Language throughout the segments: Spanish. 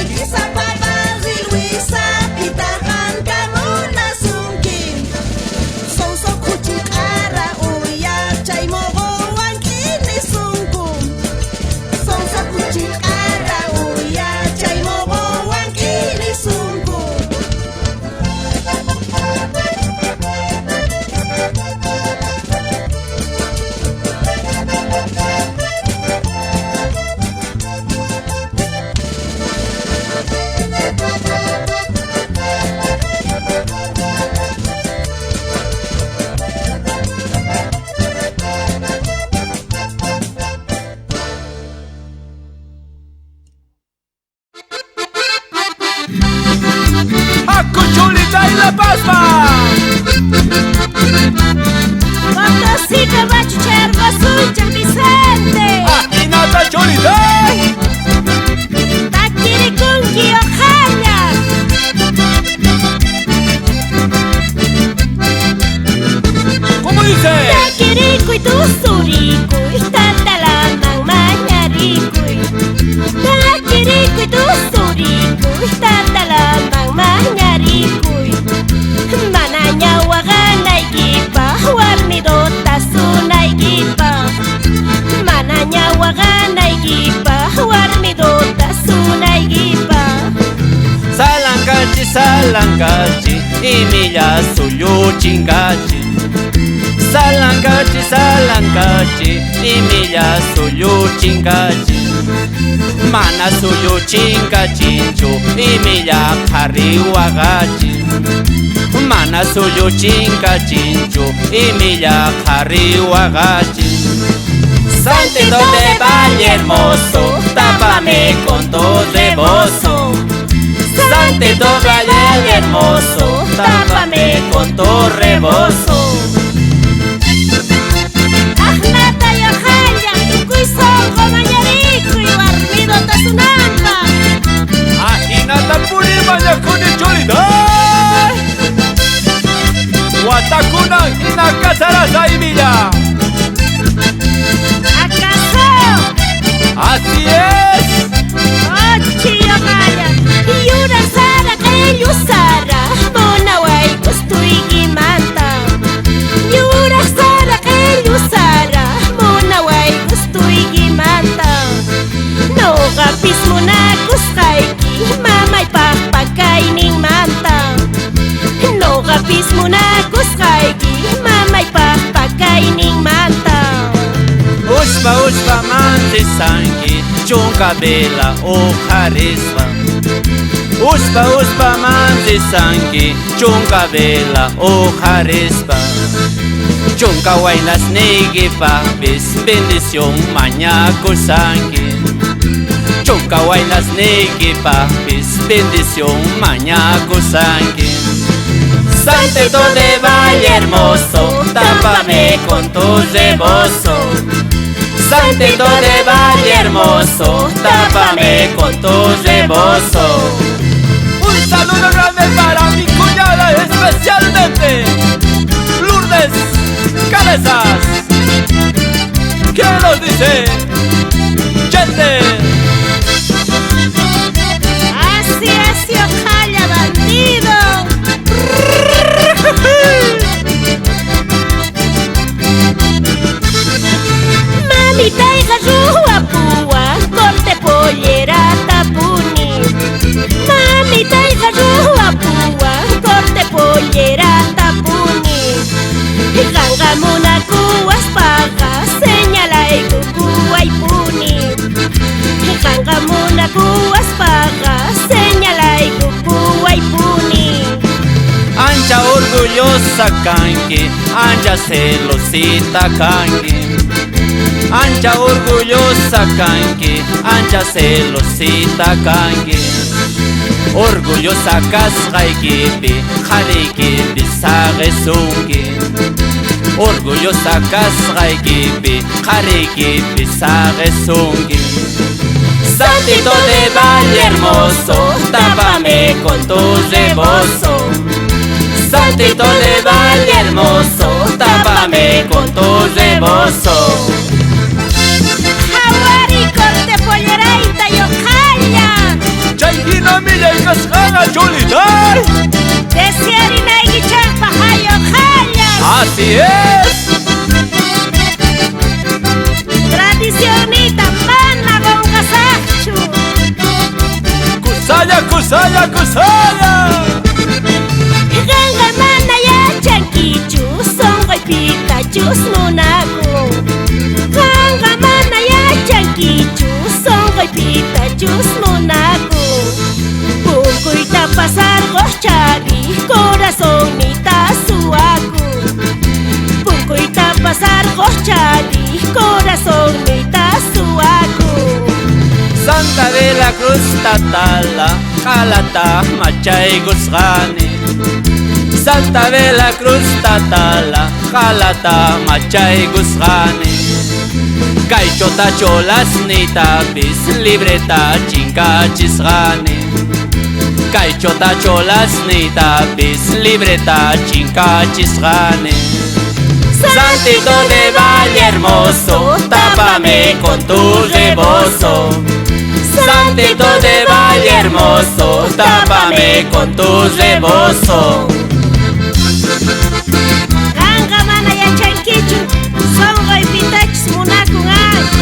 Luisa Palmas y Luisa Pitahan Kanuna Sungkin Sonso Kuchik Ara Uya Chay Mogo Wankini Sungkum Sonso Kuchik Ara Uya Chay Mogo Wankini Sungkum ¡Acuchulita y la pasma! Potosita va a chuchar Basucha Vicente. ¡Ahinata chulita! Taquirikunki Ojaña. ¿Cómo dice? Taquiricuy tusuricuy, tatalaman mañaricuy. Taquiricuy tusuricuy, tatalaman mañaricuy. Manaña waganaykipa, warmidota sunaykipa. Manaña waganaykipa, warmidota sunaykipa. Salancachi, salancachi, y milla suyo chingachi. Salancachi, salancachi, y milla suyo chingachi. Mana suyo chingachincho, y milla kariwagachi. Mana suyo chingachincho, y milla kariwagachi. Santito de Valle Hermoso, tápame con tu rebozo. Santito de Valle Hermoso, tápame con tu rebozo. Ahnata y Ojaña, tukuy songo mañaricuy, warmidota sunampa. Ahinata purimaya kuni chulita. Watakuna hina casarasa y milla. ¿Acaso? Así es. Ochi Ojaña, yura sara kayu sara, mona way kustuy gimanta. Yura sara kayu sara, mona way kustuy gimanta. No gapis muna kuskayki, mamay pakpakayning manta. No gapis muna kuskayki, mamay pakpakayning manta. Uspa uspa manti sangi, chunka bela o carisma. Uspa uspa manti sangi, chunka bela o carisma. Chunka wainas negi papis, bendición mañaco sangi. Chunka wainas negi papis, bendición mañaco sangi. Santito de Valle Hermoso, tápame con tu rebozo. Santito de Valle Hermoso, tápame con tu rebozo. Un saludo grande para mi cuñada, especialmente Lourdes Cabezas. ¿Qué nos dice? Gente. Así Ojaña, bandido. Mamita hija rúa púa, corte pollera tapuni. Mamita hija rúa púa, corte pollera tapuni. Gangamuna cuas paga, señala y cucua y puni. Gangamuna cuas paga, señala y cucua y puni. Ancha orgullosa kangi, ancha celosita kangi. Ancha orgullosa kangi, ancha celosita kangi. Orgullosa kasqaykipi, qhariykipi saqesunki. Orgullosa kasqaykipi, qhariykipi saqesunki. Santito de Valle Hermoso, tápame con tu rebozo. Santito de Valle Hermoso, tápame con tu rebozo. Jaguari, corte polleraita y Ojaña. Chay familia en Cascana, Chulitay. Desiarinayki chakpa hayo hayas. Así es. Tradicionita mana gongasachu. Kusaya, kusaya, kusaya. Ganga mana yachankichu sonqaypita chusmunaku. Ganga mana yachankichu sonqaypita chusmunaku. Punkuyta pasarqoq chari corazonita suwaku. Punkuyta pasarqoq chari corazonita suwaku. Santa de la Cruz tatala, kalata machay gusgani. Santa de la Cruz tatala, kalata machay gusgani. Kaichota cholas ni tapis, libreta chinka chisgani. Kaichota cholas ni tapis, libreta chinka chisgani. Santito de Valle Hermoso, tápame con tu rebozo. Santito de Valle Hermoso, tápame con tu rebozo. Ganga mana yachankichu sonqaypita chusmunaku.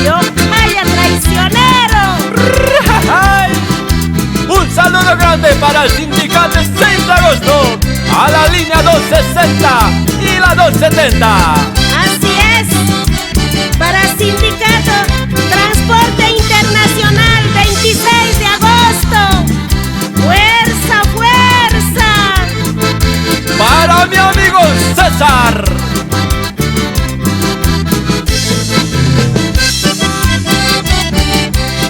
Yo vaya traicionero. Un saludo grande para el sindicato 6 de agosto, a la línea 260 y la 270. Así es. Para Sindicato Transporte Internacional 26 de agosto. ¡Fuerza, fuerza! Para mi amigo César.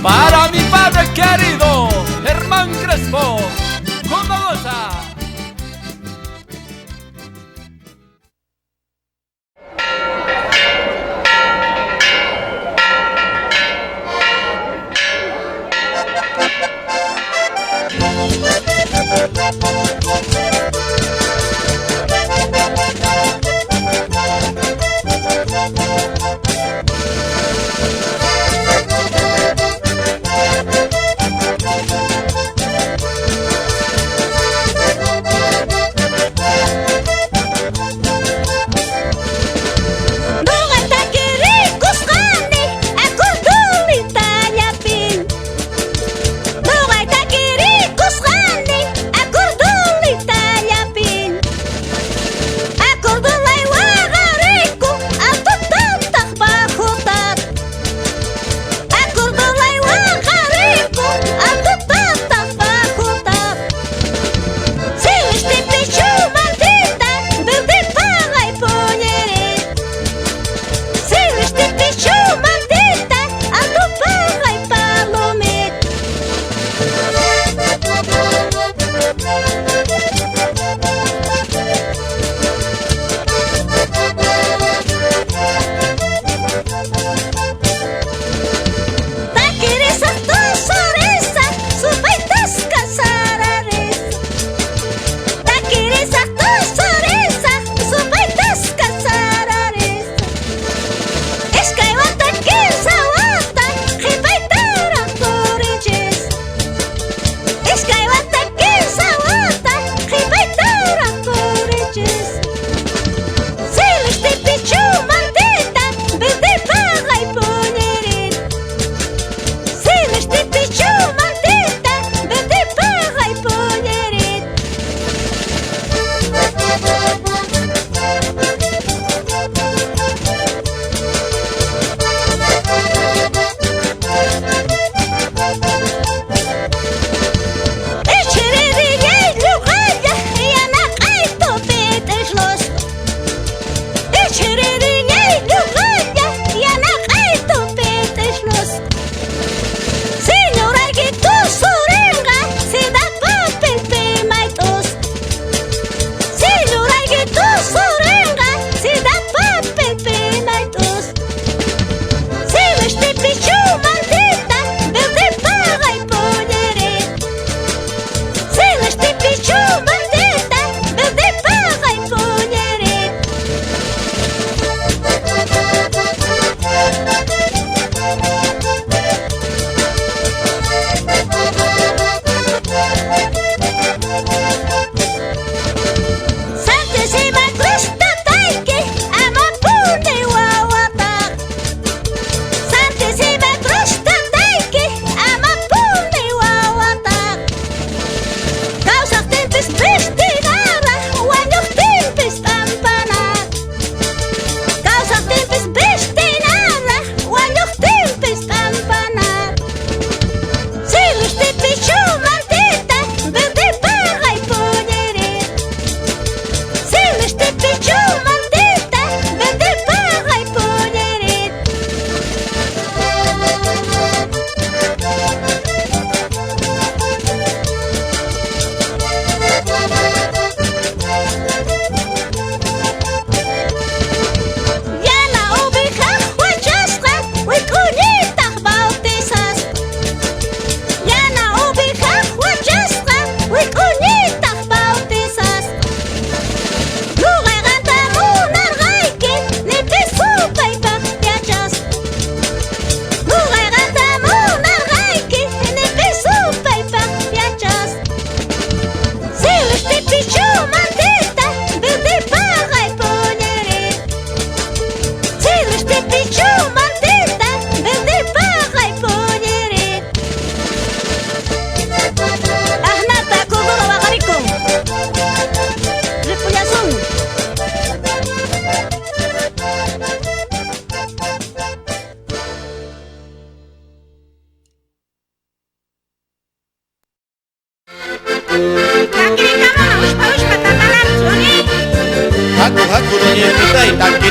Para mi padre querido, Germán Crespo. ¿Cómo goza?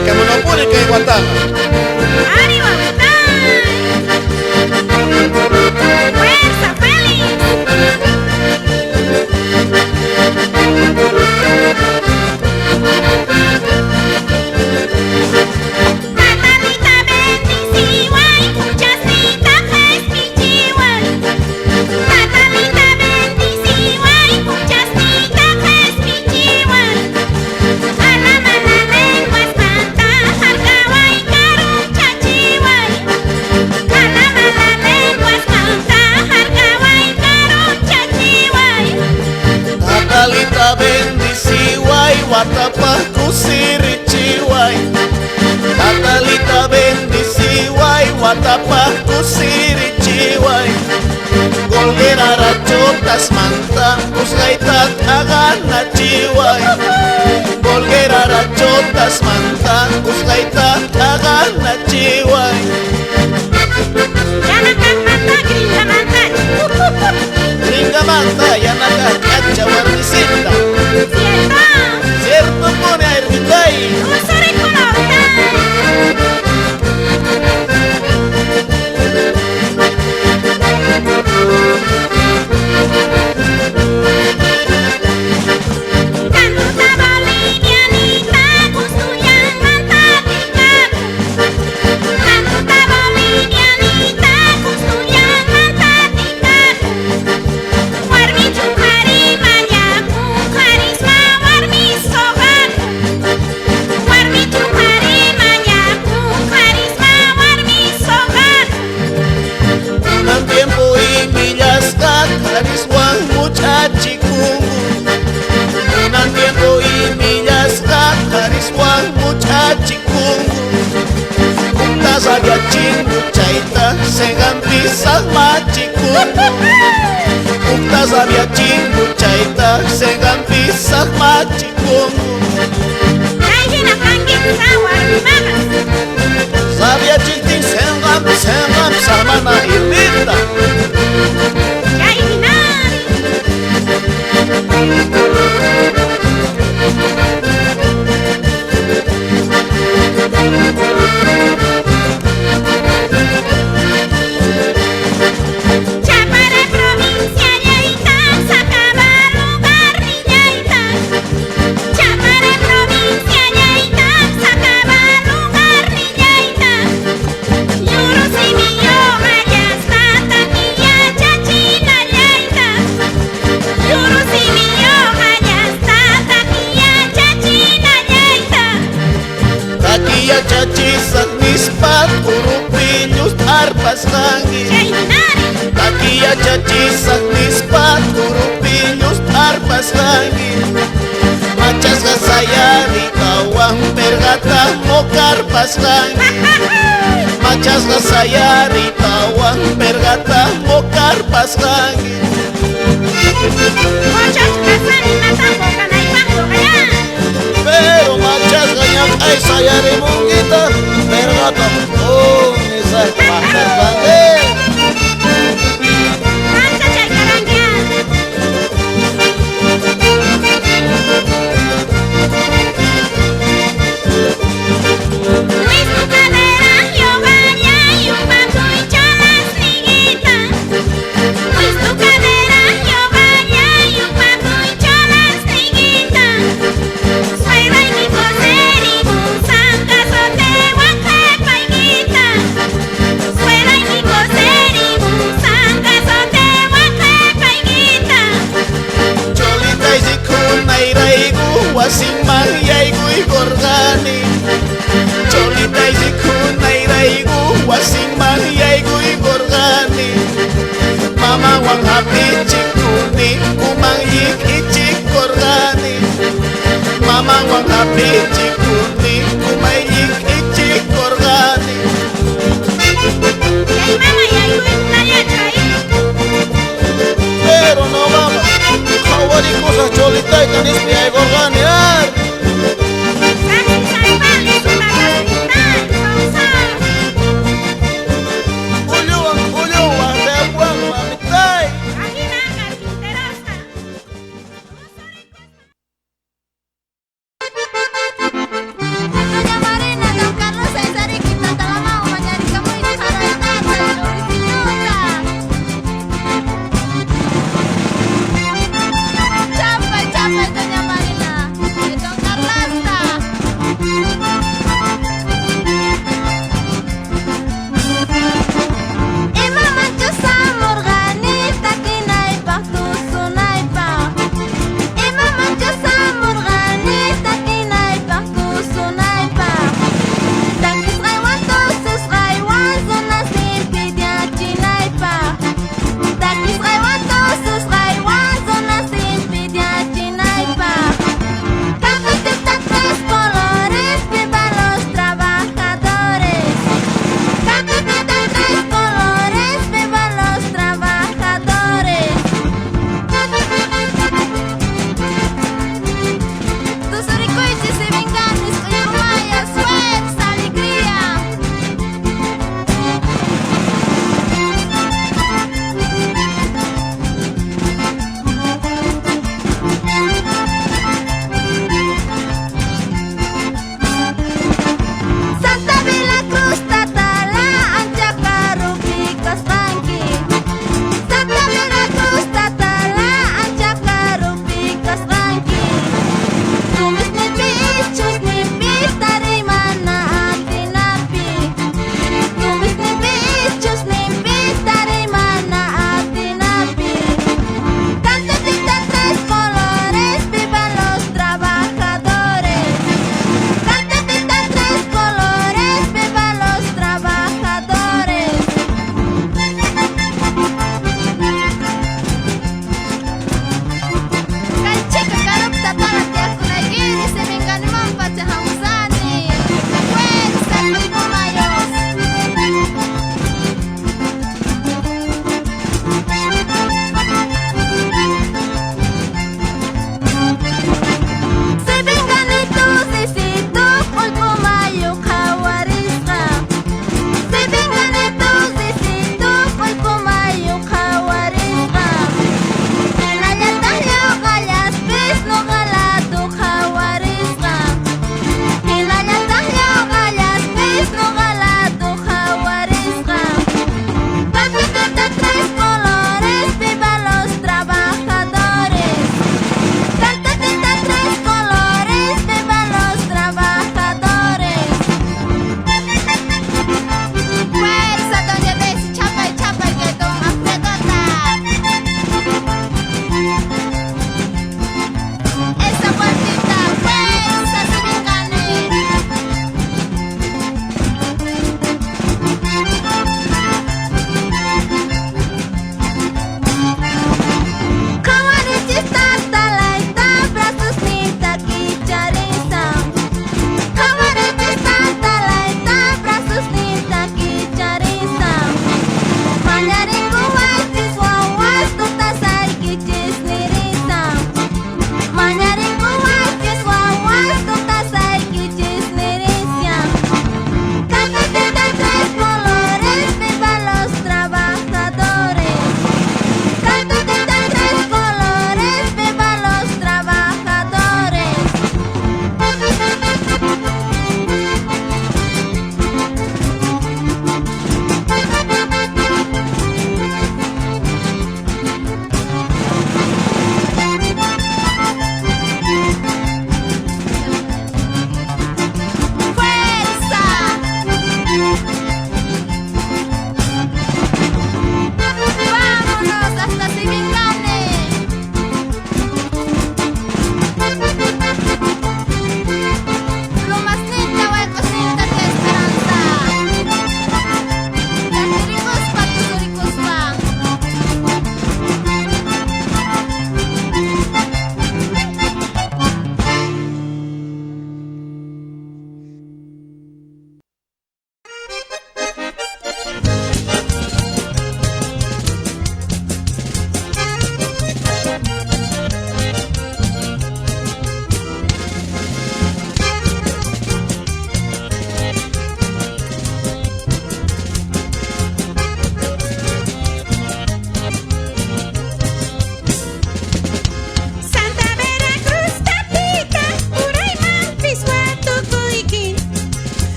Erika monopoli kay Watanga. ¡Ánimo, Vital! ¡Fuerza, Félix! Natalita bendiciway, Justina Jespichiway. Natalita bendiciway, Justina Jespichiway. Alamana lenguas manta, harkaway karum chachiway. Alamana lenguas manta, harkaway karum chachiway. Natalita bendiciway, watapah kusirichiway. Natalita bendiciway, watapah kusirichiway. Golgera rachotas manta, usgaitat aganachiway. Golgera rachotas manta, usgaitat aganachiway. Yanakan manta, gringa manta. Gringa manta, yanakan kacha warnisita. ¡Cierto! Cierto pone a Ermitay. ¡Usore colorita! Canuta bolivianita, gustuyan mantatica. Canuta bolivianita, gustuyan mantatica. Warmi chukari mayaku, karisma warmi sogan. Warmi chukari mayaku, karisma warmi sogan. Un tiempo y millas cariswan muchachikungu. Un tiempo y millas cariswan muchachikungu. Kuntas había chingu chaita segan pisas machikungu. Kuntas había chingu chaita segan pisas machikungu. Ayina kangin sa warmi magas. Sabia chitin sengam samana irita. Yaiminari. Chapare provincia yaita, sacaba lugar ni yaita. Chapare provincia yaita, sacaba lugar ni yaita. Yuru si mi yoga ya está, taquilla chachina yaita. Yuru si mi yoga ya está, taquilla chachina yaita. Takia chachisak nispat urupillos arpas langit. Yaiminari. Takia chachisak nispat urupillos arpas langit. Machas gasayari kawang pergata mokarpas langit. Machas gasayari kawang pergata mokarpas langit. Muchas casas matan boca na ibang kaya. Pero machas ganyan ay sayari mungita pergata oh isa makarpas langit. Kansa chay karangyan. Luis tu cadera, yo vaya y un banco y cholas liguita. Luis tu cadera, yo vaya y un banco y cholas liguita. Suegra y mi coser y busan, caso te guaje paiguita. Suegra y mi coser y busan, caso te guaje paiguita. Cholita isikun airaigu wasing mangyaigu igorgani. Cholita isikun airaigu wasing mangyaigu igorgani. Mama wang happy chikuni kumang ichik gorgani. Mama wang happy chikuni kumang ichik gorgani. Yay mama, yay luis na ya chay. Pero no mama, kawari cosas cholita y tanis pia gorgani. Sabi sa ibali, sumagalitan, sausa. Ulyo, de buwan mamitay. Aquí na carpinterosa. Doña Marina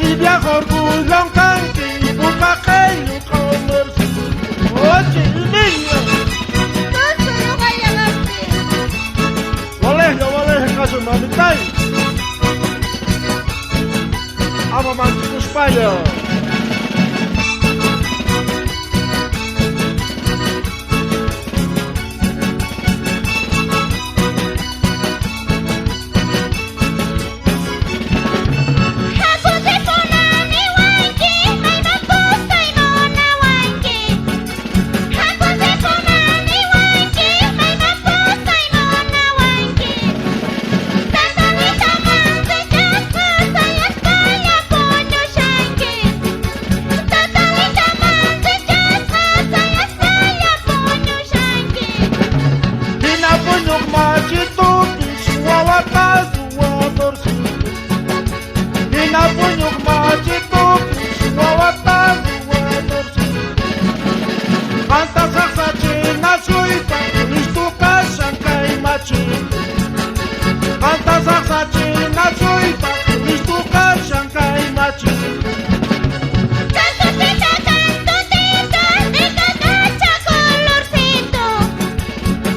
Bolivia orgullo canqui, bucaqueño comercio. Oye, niño. Boleh kaso mamitay. Ama mantik Espanya.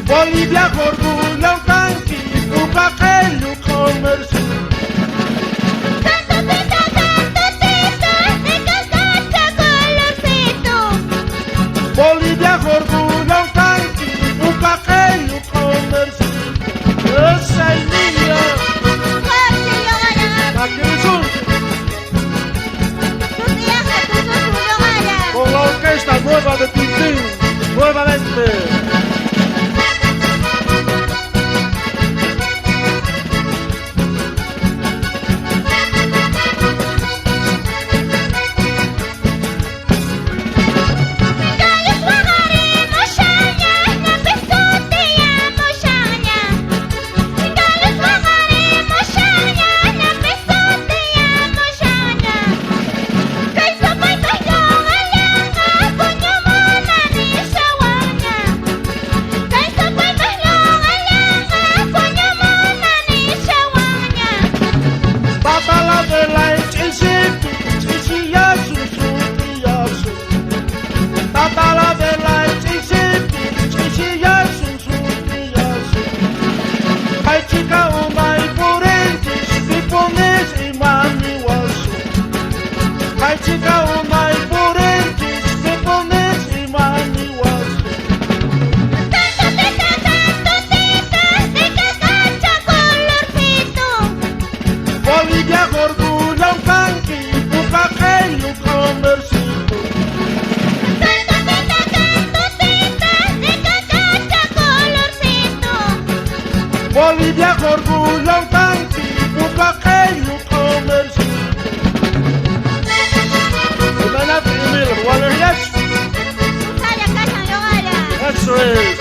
Bolivia orgullo canqui, bucaqueño comercio. Bolivia orgullo canqui, bucaqueño comercio. Esa es niña. Aquí resulta. Con la orquesta nueva de Tintín, nuevamente. Bolivia orgullo canqui, bucaqueño comercio. Gimana Emil, Wallace. Eso es.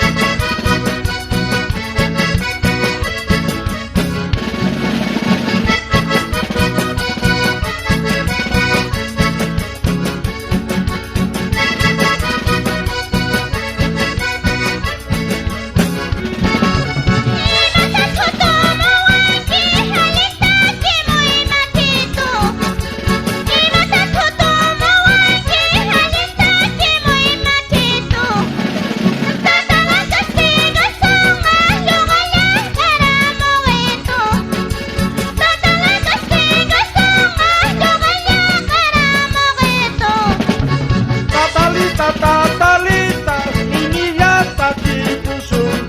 Tatalita, iniyata kipusun.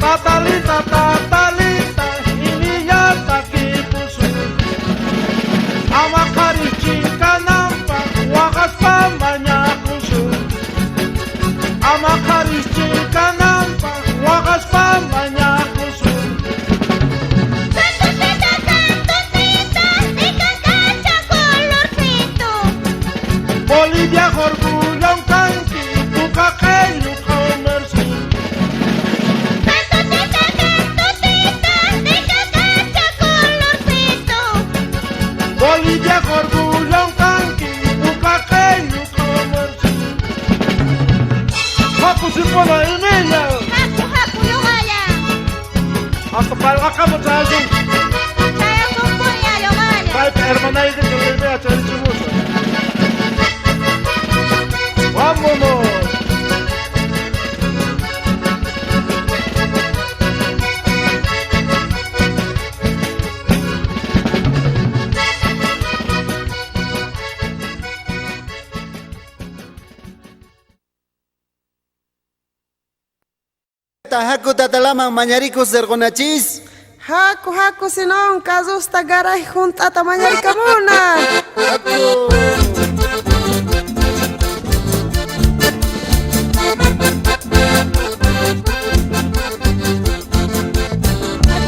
Tatalita, iniyata kipusun. Amakarichi kanampa, wakas pamanyakusun. Amakarichi kanampa, wakas pamanyakusun. Bolivia orgullo canqui, bucaqueño comercio. Bolivia orgullo canqui, bucaqueño comercio. Hapu si pola Emilia. Hasta para acá muchachos. Para hermana y de borracho del chumucho. ¡Vámonos! Haku tatalama mañarico sergonachis. Haku sinon kazusta garay juntata mañarikamuna. Haku.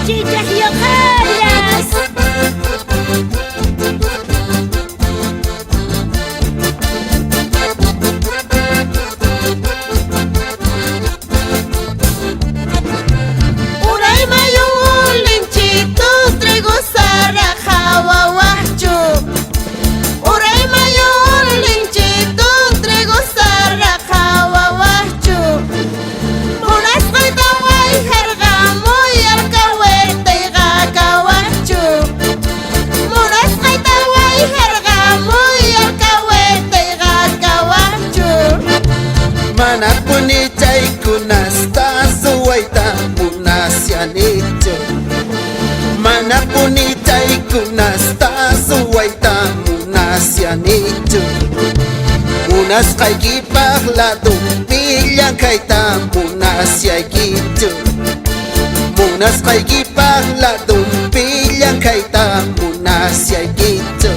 Chichas y ojarias. Manapuni chaykunasta suwaita munasyanito. Manapuni chaykunasta suwaita munasyanito. Munasqaykipaq ladunpillañ kayta munasyaykito. Munasqaykipaq ladunpillañ kayta munasyaykito.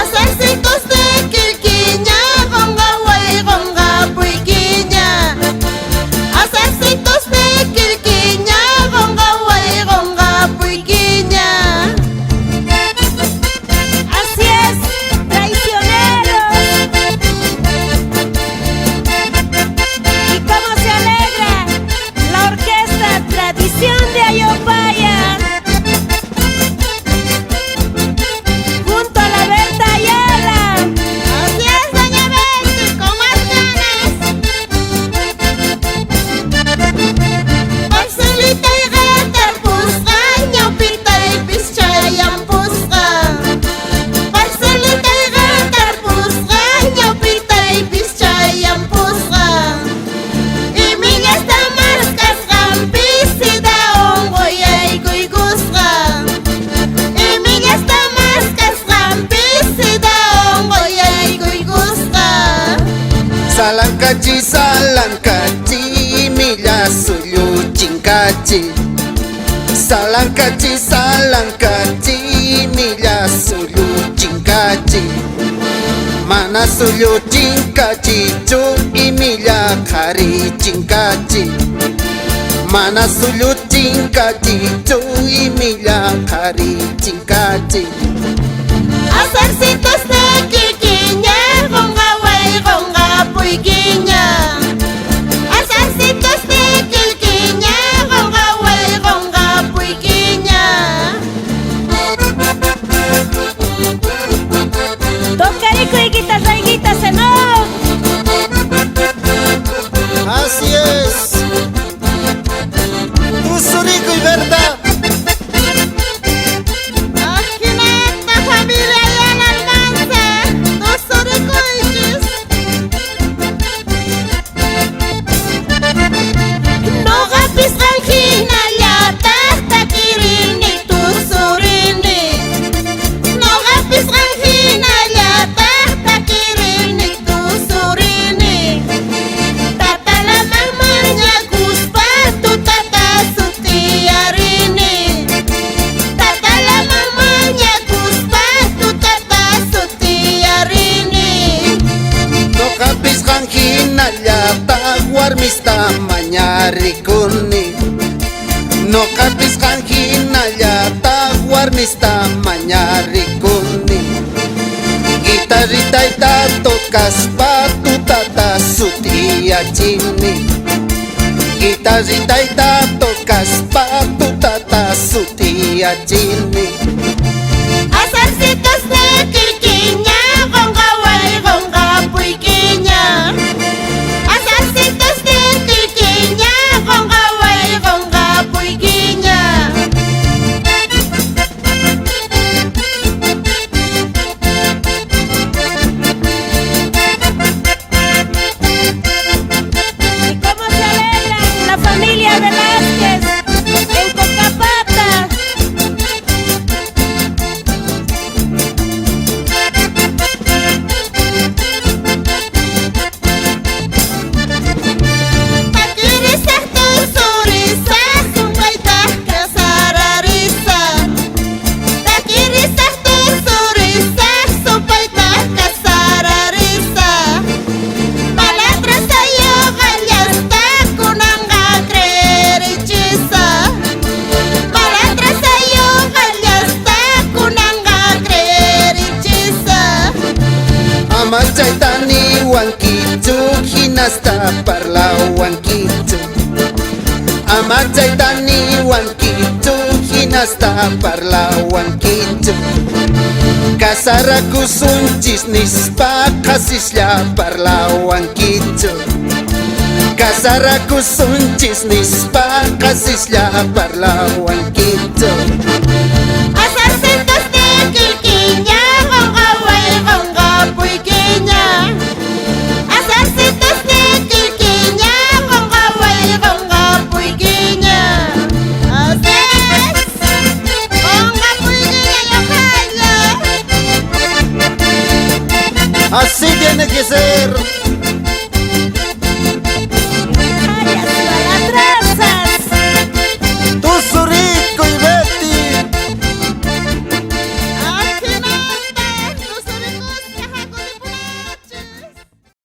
Asarcitos de Quilquiña, gonga guay, gonga puiquiña. Asarcitos de Quilquiña, gonga guay, gonga puiquiña. Así es, traicioneros. Y cómo se alegra la orquesta Tradición de Ayopaya. Junto a la Berta Ayala. Así es, doña Betty, con más ganas. Parcelita y gata, pusga, ñaupita y pischayam pusga. Parcelita y gata, pusga, ñaupita y pischayam pusga. Y miña está más casgampis y da hongo y ay guigusga. Y miña está más casgampis y da hongo y ay guigusga. Salankachi, salankachi, milla suyu chinkachi. Salankachi, salankachi, milla suyu chinkachi. Mana suyu chinkachi, chu y milla kari chinkachi. Mana suyu chinkachi, chu y milla kari chinkachi. Asarcitos de Quilquiña, gonga guay, gonga puiquiña. Asarcitos de Quilquiña, gonga guay, gonga puiquiña. Tocarico y guitarra no. Así es. Usurico y verdad. Ajineta, familia y al alcance, dos oricoiches. No gapis ranjina, ya tasta kirini, tu surini. No gapis ranjina, ya tasta kirini, tu surini. Tata la mamaña guspa, tu tata sutiarini. Tata la mamaña guspa, tu tata sutiarini. No kapis hanjina llata warmista mañarikuni. No kapis hanjina llata warmista mañarikuni. Guitarrita y tato caspa tu tata sutiachini. Guitarrita y tato caspa tu tata sutiachini. Asarcitos de Quilquiña, gonga guay, gonga puiquiña. Asarcitos de Quilquiña, gonga guay, gonga puiquiña. hinasta parlawan kitu Amatzaytaniwan kitu hinasta parlawan kitu Kasarakusunchis nispa kasislla parlawan kitu Kasarakusunchis nispa kasislla parlawan kitu Asarsentos de Quilquiña, Gongaway, Gongapuyquiña. Asarsentos de Quilquiña, Gongaway, Gongapuyquiña. Asas, Gongapuyquiña, Yohaya. Así tiene que ser.